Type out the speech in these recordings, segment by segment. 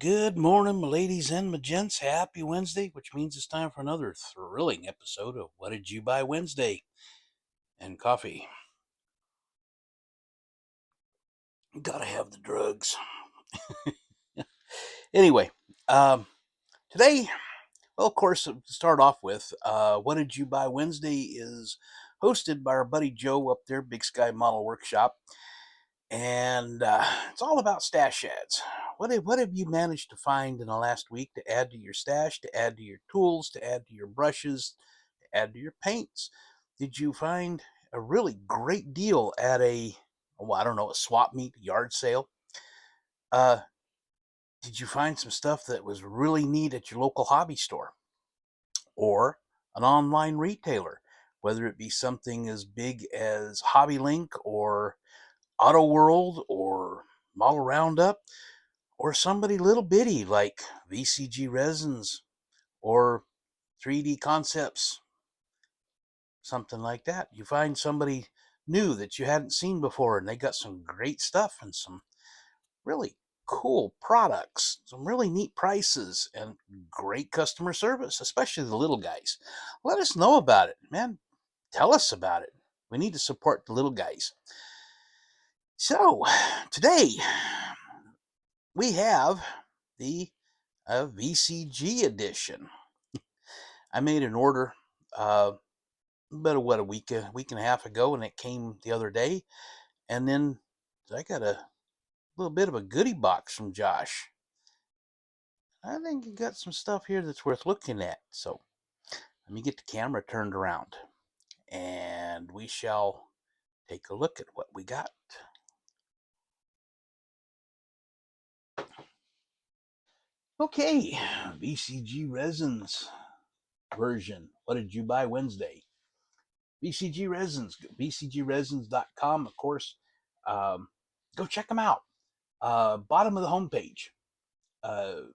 Good morning, my ladies and my gents. Happy Wednesday, which means it's time for another thrilling episode of What Did You Buy Wednesday? And coffee. Gotta have the drugs. Anyway, today, well, of course, to start off with, What Did You Buy Wednesday is hosted by our buddy Joe up there, Big Sky Model Workshop. And it's all about stash ads. What have you managed to find in the last week to add to your stash, to add to your tools, to add to your brushes, to add to your paints? Did you find a really great deal at I don't know, a swap meet, yard sale? Uh, did you find some stuff that was really neat at your local hobby store or an online retailer, whether it be something as big as Hobby Link or Auto World or Model Roundup, or somebody little bitty like VCG Resins or 3D Concepts, something like that. You find somebody new that you hadn't seen before, and they got some great stuff and some really cool products, some really neat prices, and great customer service, especially the little guys. Let us know about it, man. Tell us about it. We need to support the little guys. So, today we have the VCG edition. I made an order about a week and a half ago, and it came the other day. And then I got a little bit of a goodie box from Josh. I think he got some stuff here that's worth looking at. So let me get the camera turned around, and we shall take a look at what we got. Okay, VCG Resins version. What did you buy Wednesday? VCG Resins, VCGResins.com, of course. Go check them out. Bottom of the homepage. Uh,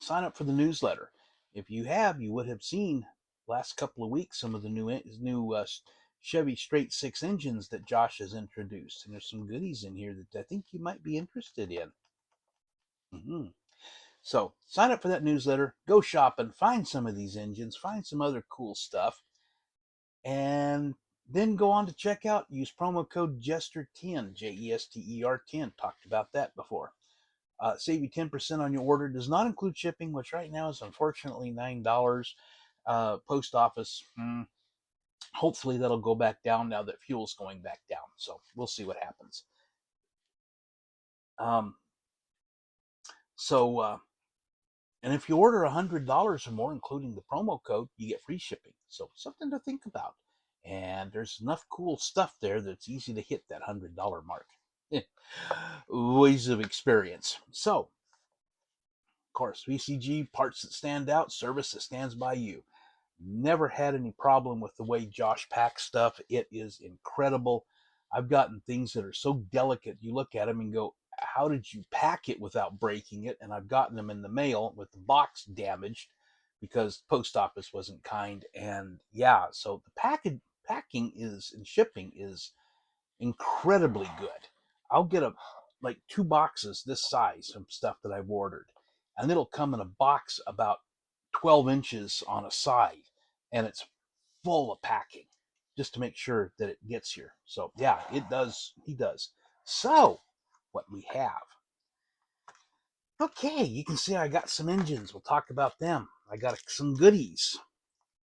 Sign up for the newsletter. If you have, you would have seen last couple of weeks some of the new Chevy straight six engines that Josh has introduced, and there's some goodies in here that I think you might be interested in. Mm-hmm. So sign up for that newsletter. Go shopping. Find some of these engines. Find some other cool stuff. And then go on to checkout. Use promo code Jester10, Jester 10. Talked about that before. Save you 10% on your order. Does not include shipping, which right now is unfortunately $9. Post office. Hopefully that'll go back down now that fuel's going back down. So we'll see what happens. Um, so, and if you order $100 or more, including the promo code, you get free shipping. So something to think about. And there's enough cool stuff there that's easy to hit that $100 mark. Ways of experience. So, of course, VCG, parts that stand out, service that stands by you. Never had any problem with the way Josh packs stuff. It is incredible. I've gotten things that are so delicate, you look at them and go, how did you pack it without breaking it? And I've gotten them in the mail with the box damaged because post office wasn't kind. And yeah, so the packing is and shipping is incredibly good. I'll get like 2 boxes this size of stuff that I've ordered, and it'll come in a box about 12 inches on a side, and it's full of packing just to make sure that it gets here. So yeah, it does. He does. So what we have. Okay, you can see I got some engines. We'll talk about them. I got some goodies.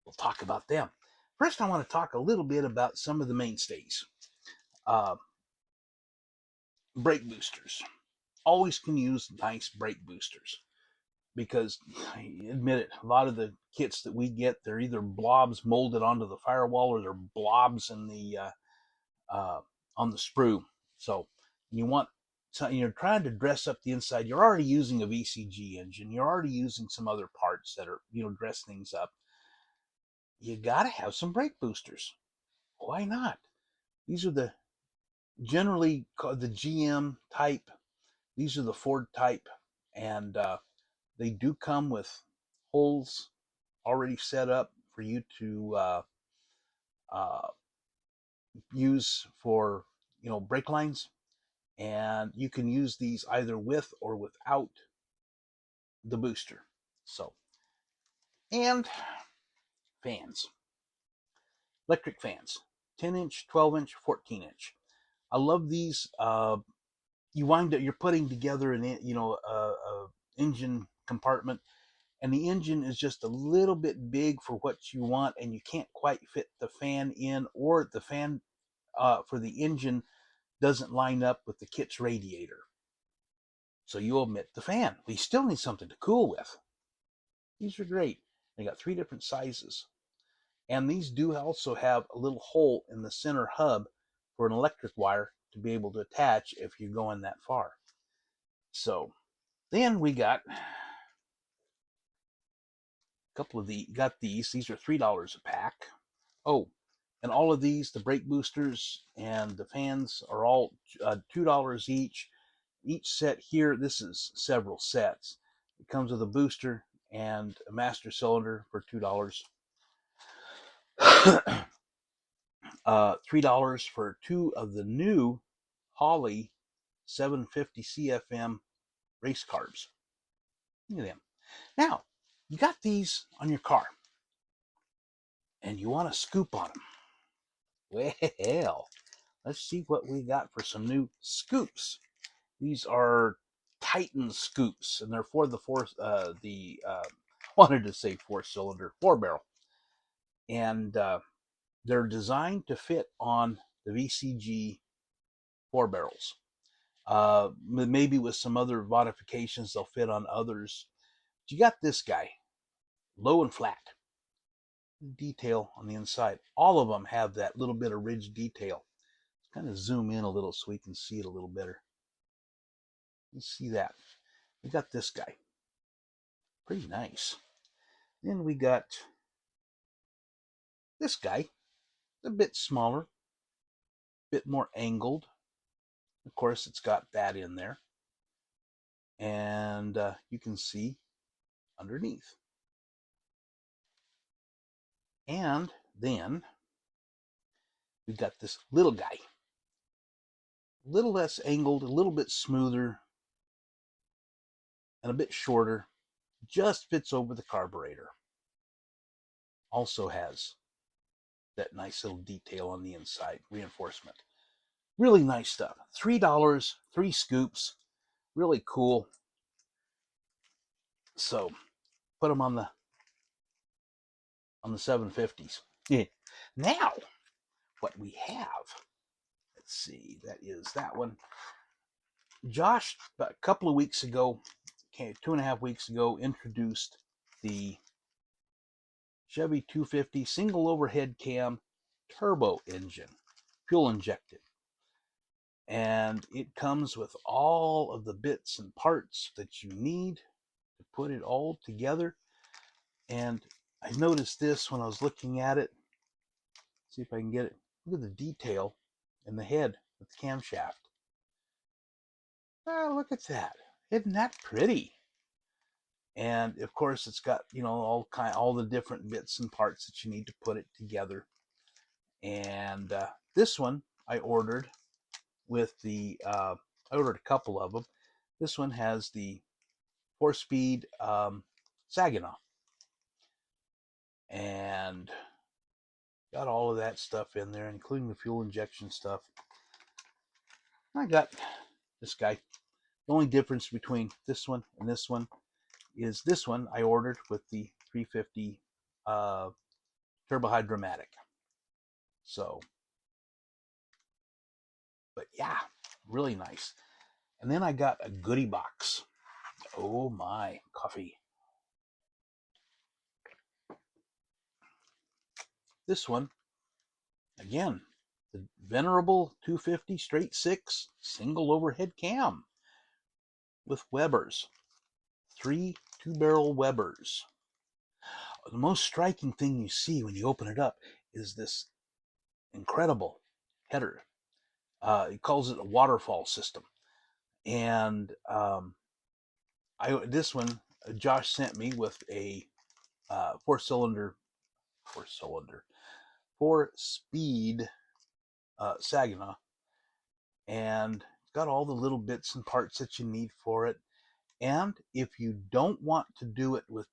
We'll talk about them. First, I want to talk a little bit about some of the mainstays. Uh, Brake boosters. Always can use nice brake boosters because, admit it, a lot of the kits that we get, they're either blobs molded onto the firewall or they're blobs in the on the sprue. So you want, so you're trying to dress up the inside. You're already using a VCG engine. You're already using some other parts that are, dress things up. You got to have some brake boosters. Why not? These are the generally called the GM type. These are the Ford type, and they do come with holes already set up for you to uh, use for brake lines, and you can use these either with or without the booster. So, and fans, electric fans, 10-inch, 12-inch, 14-inch. I love these. You wind up, you're putting together a engine compartment, and the engine is just a little bit big for what you want, and you can't quite fit the fan in, or the fan for the engine doesn't line up with the kit's radiator. So you omit the fan. But you still need something to cool with. These are great. They got 3 different sizes. And these do also have a little hole in the center hub for an electric wire to be able to attach if you're going that far. So then we got a couple of these. These are $3 a pack. Oh, and all of these, the brake boosters and the fans, are all $2 each. Each set here, this is several sets. It comes with a booster and a master cylinder for $2. $3 for 2 of the new Holley 750 CFM race carbs. Look at them. Now, you got these on your car, and you want to scoop on them. Well, let's see what we got for some new scoops. These are Titan scoops, and they're for the wanted to say 4-cylinder, 4-barrel, and they're designed to fit on the VCG 4 barrels. Maybe with some other modifications, they'll fit on others. But you got this guy, low and flat detail on the inside. All of them have that little bit of ridge detail. Let's kind of zoom in a little so we can see it a little better. You see that? We got this guy, pretty nice. Then we got this guy, a bit smaller, a bit more angled. Of course, it's got that in there, and you can see underneath. And then we got this little guy, a little less angled, a little bit smoother, and a bit shorter. Just fits over the carburetor. Also has that nice little detail on the inside, reinforcement. Really nice stuff. $3, 3 scoops, really cool. So put them on the 750s. Yeah. Now, what we have, let's see, that is that one. Josh, about a couple of weeks ago, 2.5 weeks ago, introduced the Chevy 250 single overhead cam turbo engine, fuel injected. And it comes with all of the bits and parts that you need to put it all together. And I noticed this when I was looking at it. See if I can get it. Look at the detail in the head with the camshaft. Oh, look at that. Isn't that pretty? And of course, it's got, all the different bits and parts that you need to put it together. And this one I ordered with I ordered a couple of them. This one has the 4-speed Saginaw, and got all of that stuff in there, including the fuel injection stuff. I got this guy. The only difference between this one and this one is this one I ordered with the 350 Turbohydromatic. So, but yeah, really nice. And then I got a goodie box. Oh my, coffee. This one, again, the venerable 250 straight 6 single overhead cam with Webers. 3 2-barrel Webers. The most striking thing you see when you open it up is this incredible header. He calls it a waterfall system. And this one, Josh sent me with a 4-speed Saginaw, and it's got all the little bits and parts that you need for it. And if you don't want to do it with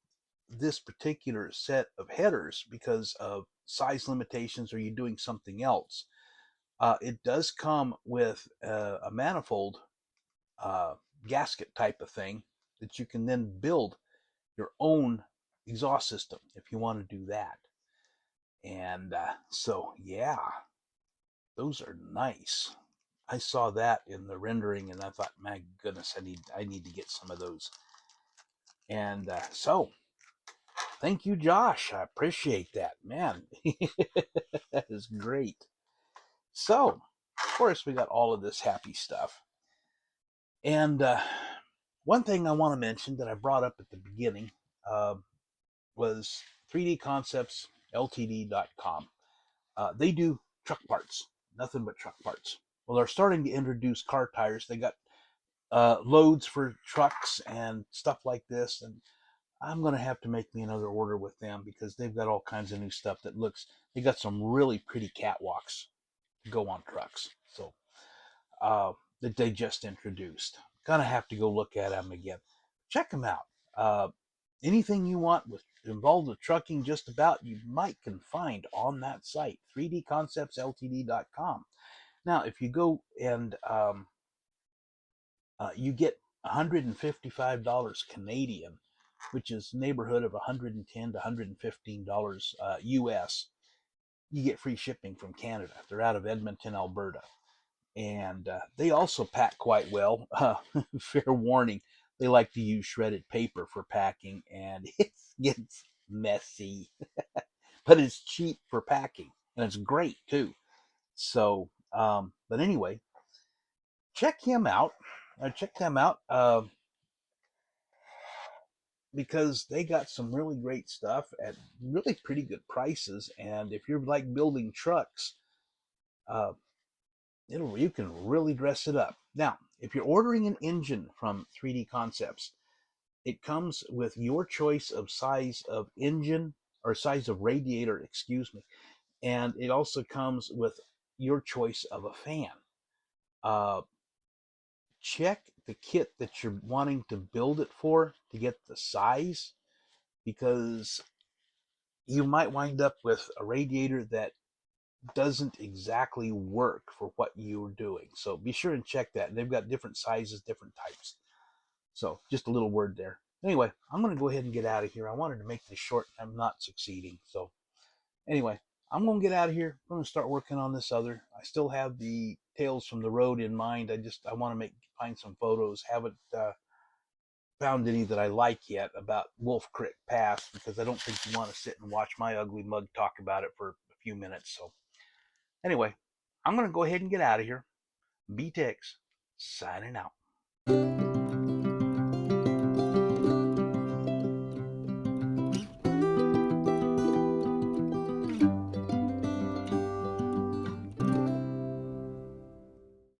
this particular set of headers because of size limitations or you're doing something else, it does come with a manifold gasket type of thing that you can then build your own exhaust system if you want to do that. And so, yeah, those are nice. I saw that in the rendering, and I thought, my goodness, I need to get some of those. And so, thank you, Josh. I appreciate that, man. That is great. So, of course, we got all of this happy stuff. And one thing I want to mention that I brought up at the beginning was 3D Concepts Ltd.com. They do truck parts, nothing but truck parts. Well, they're starting to introduce car tires. They got loads for trucks and stuff like this, and I'm going to have to make me another order with them because they've got all kinds of new stuff that looks, they got some really pretty catwalks to go on trucks. So, that they just introduced. Gonna have to go look at them again. Check them out. Anything you want with involved with trucking, just about, you might can find on that site, 3dconceptsltd.com. Now, if you go and you get $155 Canadian, which is neighborhood of $110 to $115 US. You get free shipping from Canada. They're out of Edmonton, Alberta. And they also pack quite well. Fair warning, they like to use shredded paper for packing, and it gets messy. But it's cheap for packing, and it's great too. So, but anyway, check him out. Check them out because they got some really great stuff at really pretty good prices. And if you're like building trucks, uh, you can really dress it up. Now, if you're ordering an engine from 3D Concepts, it comes with your choice of size of engine or size of radiator, excuse me, and it also comes with your choice of a fan. Uh, Check the kit that you're wanting to build it for to get the size, because you might wind up with a radiator that doesn't exactly work for what you're doing. So be sure and check that. They've got different sizes, different types. So just a little word there. Anyway, I'm going to go ahead and get out of here. I wanted to make this short. I'm not succeeding. So anyway, I'm going to get out of here. I'm going to start working on this other. I still have the Tales from the Road in mind. I want to find some photos. Haven't found any that I like yet about Wolf Creek Pass, because I don't think you want to sit and watch my ugly mug talk about it for a few minutes. So anyway, I'm going to go ahead and get out of here. BTEX signing out.